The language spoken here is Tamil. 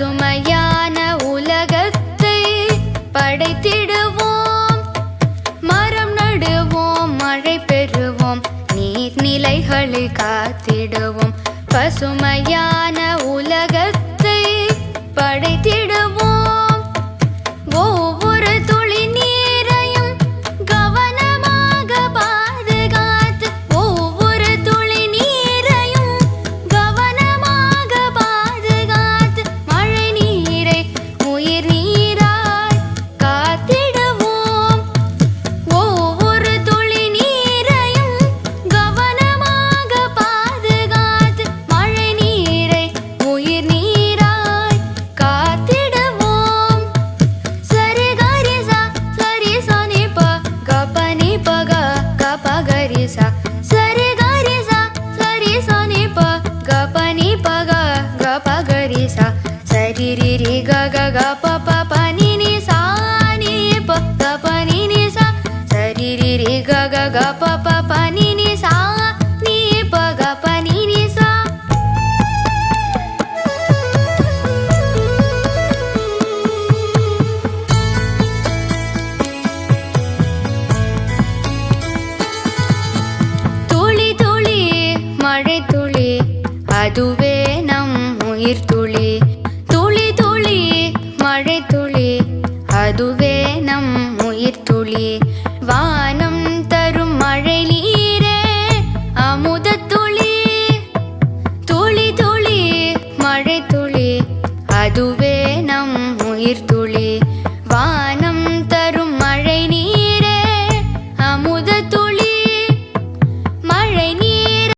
பசுமையான உலகத்தை படைத்திடுவோம். மரம் நடுவோம், மழை பெறுவோம், நீர்நிலைகளை காத்திடுவோம். பசுமையான உலகத்தை படைத்திடுவோம். ஒவ்வொரு துளி நீரையும் கவனமாக பாதுகாத்து, ஒவ்வொரு துளி நீரையும் கவனமாக பாதுகாத்து, மழை நீரை உயிர் நீராய் காத்திடுவோம். ஒவ்வொரு துளி நீரையும் கவனமாக பாதுகாத்து, மழை நீரை உயிர் நீராய் காத்திடுவோம். சரி கரிசா சரி சனி ப கபனி பக கபகரிசா, சரி கரிசா சரி சனி ப கபனி பக கபகரிசா, சரி ரி க க க ப ப ப நி நி சா நி ப க ப நி நி சா, சரி ரி க க க ப ப ப நி நி சா நி ப க ப நி நி சா. துளி துளி மழை துளி அதுவே நம் உயிர் துளி. துளி துளி மழை துளி அதுவே நம் உயிர் துளி. வானம் தரும் மழை நீரே அமுத துளி. துளி துளி மழை துளி அதுவே நம் உயிர் துளி.